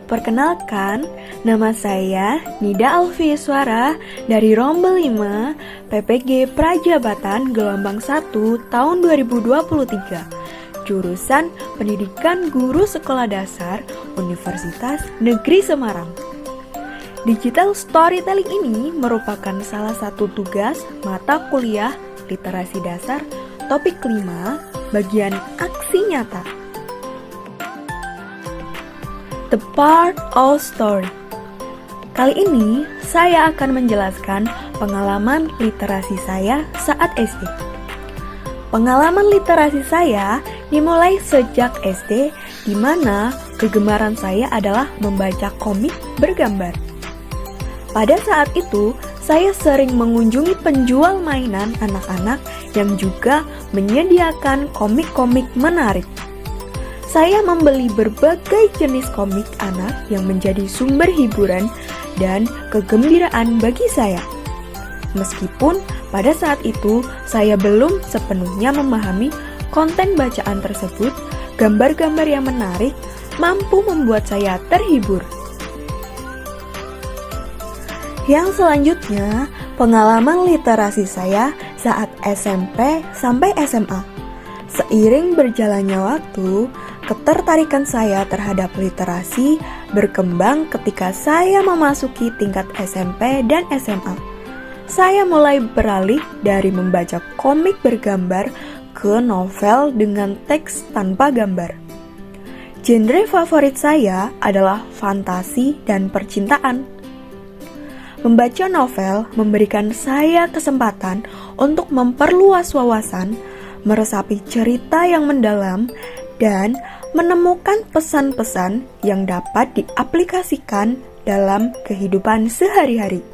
Perkenalkan, nama saya Nida Alfieswara dari Rombel 5 PPG Prajabatan Gelombang 1 tahun 2023, jurusan Pendidikan Guru Sekolah Dasar Universitas Negeri Semarang. Digital storytelling ini merupakan salah satu tugas mata kuliah Literasi Dasar topik 5 bagian aksi nyata. The Part of Story. Kali ini saya akan menjelaskan pengalaman literasi saya saat SD. Pengalaman literasi saya dimulai sejak SD, di mana kegemaran saya adalah membaca komik bergambar. Pada saat itu, saya sering mengunjungi penjual mainan anak-anak yang juga menyediakan komik-komik menarik. Saya membeli berbagai jenis komik anak yang menjadi sumber hiburan dan kegembiraan bagi saya. Meskipun pada saat itu saya belum sepenuhnya memahami konten bacaan tersebut, gambar-gambar yang menarik mampu membuat saya terhibur. Yang selanjutnya, pengalaman literasi saya saat SMP sampai SMA. Seiring berjalannya waktu, ketertarikan saya terhadap literasi berkembang ketika saya memasuki tingkat SMP dan SMA. Saya mulai beralih dari membaca komik bergambar ke novel dengan teks tanpa gambar. Genre favorit saya adalah fantasi dan percintaan. Membaca novel memberikan saya kesempatan untuk memperluas wawasan, meresapi cerita yang mendalam, dan menemukan pesan-pesan yang dapat diaplikasikan dalam kehidupan sehari-hari.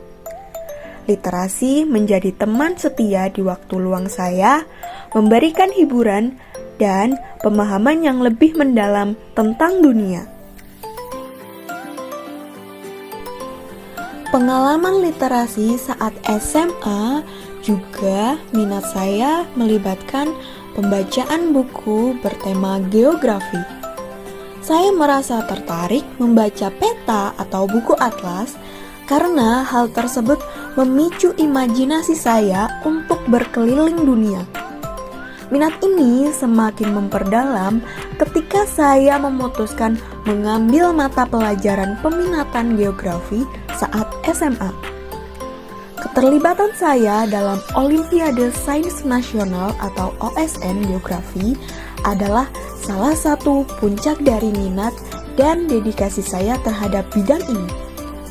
Literasi menjadi teman setia di waktu luang saya, memberikan hiburan dan pemahaman yang lebih mendalam tentang dunia. Pengalaman literasi saat SMA juga minat saya melibatkan pembacaan buku bertema geografi. Saya merasa tertarik membaca peta atau buku atlas karena hal tersebut memicu imajinasi saya untuk berkeliling dunia. Minat ini semakin memperdalam ketika saya memutuskan mengambil mata pelajaran peminatan geografi saat SMA. Keterlibatan saya dalam Olimpiade Sains Nasional atau OSN Geografi adalah salah satu puncak dari minat dan dedikasi saya terhadap bidang ini.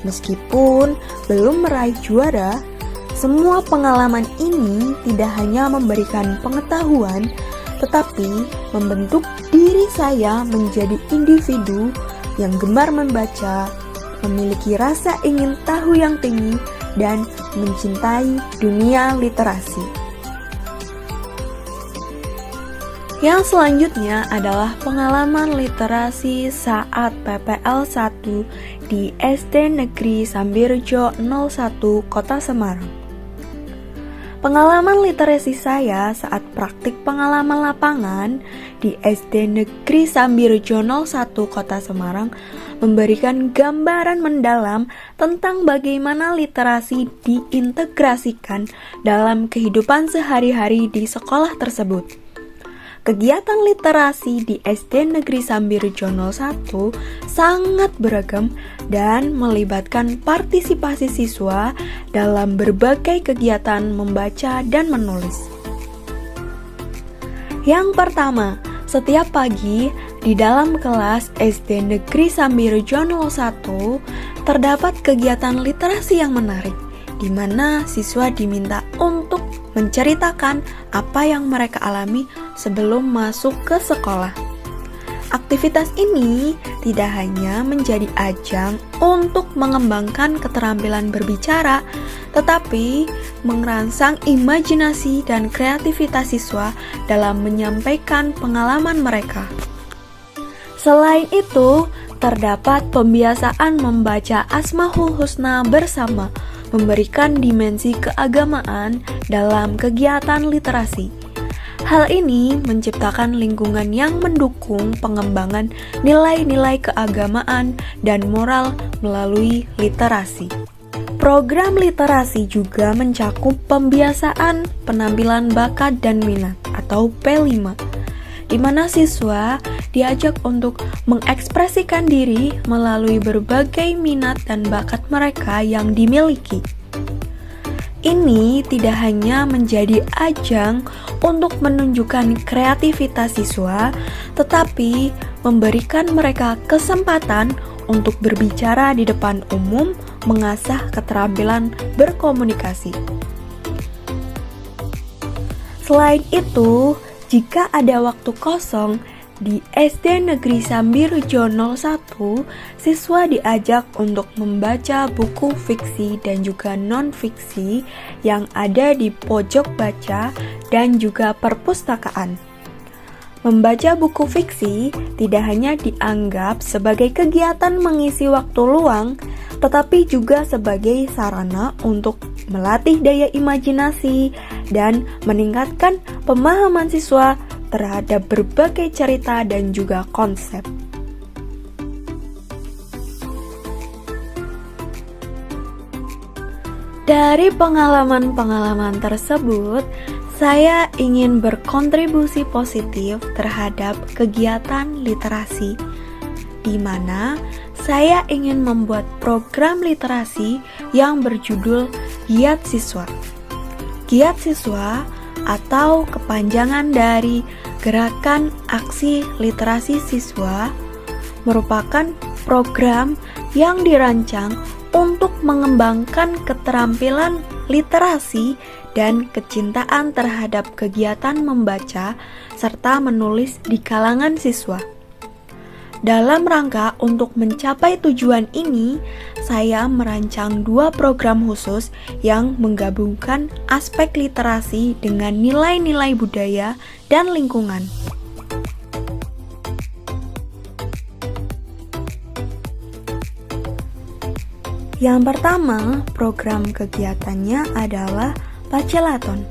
Meskipun belum meraih juara, semua pengalaman ini tidak hanya memberikan pengetahuan, tetapi membentuk diri saya menjadi individu yang gemar membaca, memiliki rasa ingin tahu yang tinggi, dan mencintai dunia literasi. Yang selanjutnya adalah pengalaman literasi saat PPL 1 di SD Negeri Sambirejo 01 Kota Semarang. Pengalaman literasi saya saat praktik pengalaman lapangan di SD Negeri Sambirejo 01 Kota Semarang memberikan gambaran mendalam tentang bagaimana literasi diintegrasikan dalam kehidupan sehari-hari di sekolah tersebut. Kegiatan literasi di SD Negeri Sambirejo 01 sangat beragam dan melibatkan partisipasi siswa dalam berbagai kegiatan membaca dan menulis. Yang pertama, setiap pagi di dalam kelas SD Negeri Sambirejo 01 terdapat kegiatan literasi yang menarik, di mana siswa diminta untuk menceritakan apa yang mereka alami sebelum masuk ke sekolah. Aktivitas ini tidak hanya menjadi ajang untuk mengembangkan keterampilan berbicara, tetapi merangsang imajinasi dan kreativitas siswa dalam menyampaikan pengalaman mereka. Selain itu, terdapat pembiasaan membaca Asmaul Husna bersama, memberikan dimensi keagamaan dalam kegiatan literasi. Hal ini menciptakan lingkungan yang mendukung pengembangan nilai-nilai keagamaan dan moral melalui literasi. Program literasi juga mencakup pembiasaan penampilan bakat dan minat atau P5, di mana siswa diajak untuk mengekspresikan diri melalui berbagai minat dan bakat mereka yang dimiliki. Ini tidak hanya menjadi ajang untuk menunjukkan kreativitas siswa, tetapi memberikan mereka kesempatan untuk berbicara di depan umum, mengasah keterampilan berkomunikasi. Selain itu, jika ada waktu kosong, di SD Negeri Sambirejo 01, siswa diajak untuk membaca buku fiksi dan juga non-fiksi yang ada di pojok baca dan juga perpustakaan. Membaca buku fiksi tidak hanya dianggap sebagai kegiatan mengisi waktu luang, tetapi juga sebagai sarana untuk melatih daya imajinasi dan meningkatkan pemahaman siswa terhadap berbagai cerita dan juga konsep. Dari pengalaman-pengalaman tersebut, saya ingin berkontribusi positif terhadap kegiatan literasi, di mana saya ingin membuat program literasi yang berjudul Giat Siswa. Giat Siswa atau kepanjangan dari Gerakan Aksi Literasi Siswa merupakan program yang dirancang untuk mengembangkan keterampilan literasi dan kecintaan terhadap kegiatan membaca serta menulis di kalangan siswa. Dalam rangka untuk mencapai tujuan ini, saya merancang 2 program khusus yang menggabungkan aspek literasi dengan nilai-nilai budaya dan lingkungan. Yang pertama, program kegiatannya adalah Pacelathon.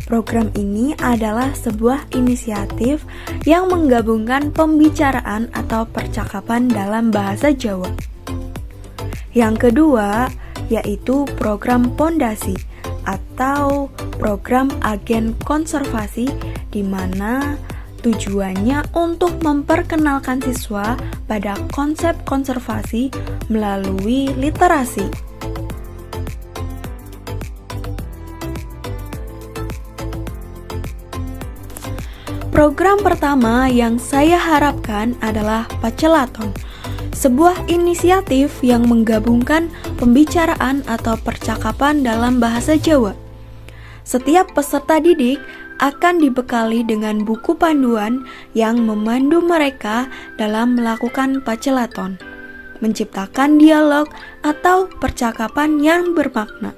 Program ini adalah sebuah inisiatif yang menggabungkan pembicaraan atau percakapan dalam bahasa Jawa. Yang kedua, yaitu program Pondasi atau program agen konservasi, di mana tujuannya untuk memperkenalkan siswa pada konsep konservasi melalui literasi. Program pertama yang saya harapkan adalah Pacelathon, sebuah inisiatif yang menggabungkan pembicaraan atau percakapan dalam bahasa Jawa. Setiap peserta didik akan dibekali dengan buku panduan yang memandu mereka dalam melakukan Pacelathon, menciptakan dialog atau percakapan yang bermakna.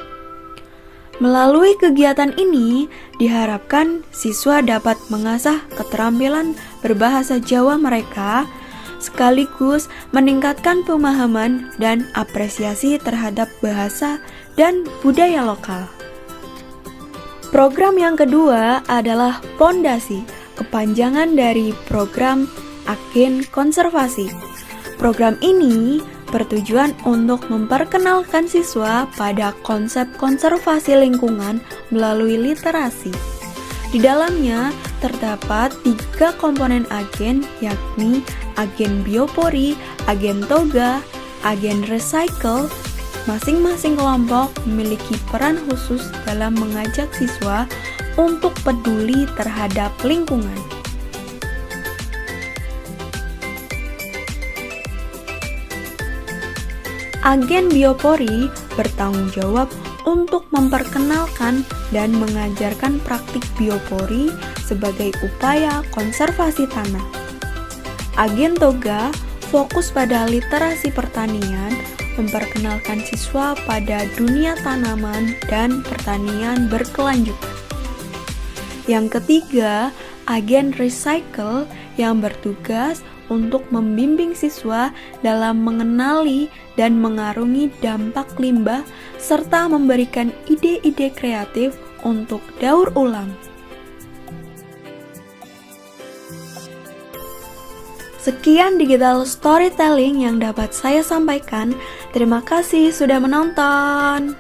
Melalui kegiatan ini, diharapkan siswa dapat mengasah keterampilan berbahasa Jawa mereka, sekaligus meningkatkan pemahaman dan apresiasi terhadap bahasa dan budaya lokal. Program yang kedua adalah Pondasi, kepanjangan dari program Agen Konservasi. Program ini bertujuan untuk memperkenalkan siswa pada konsep konservasi lingkungan melalui literasi. Di dalamnya terdapat 3 komponen agen, yakni agen biopori, agen toga, agen recycle. Masing-masing kelompok memiliki peran khusus dalam mengajak siswa untuk peduli terhadap lingkungan. Agen biopori bertanggung jawab untuk memperkenalkan dan mengajarkan praktik biopori sebagai upaya konservasi tanah. Agen toga fokus pada literasi pertanian, memperkenalkan siswa pada dunia tanaman dan pertanian berkelanjutan. Yang ketiga, agen recycle yang bertugas untuk membimbing siswa dalam mengenali dan mengarungi dampak limbah serta memberikan ide-ide kreatif untuk daur ulang. Sekian digital storytelling yang dapat saya sampaikan. Terima kasih sudah menonton.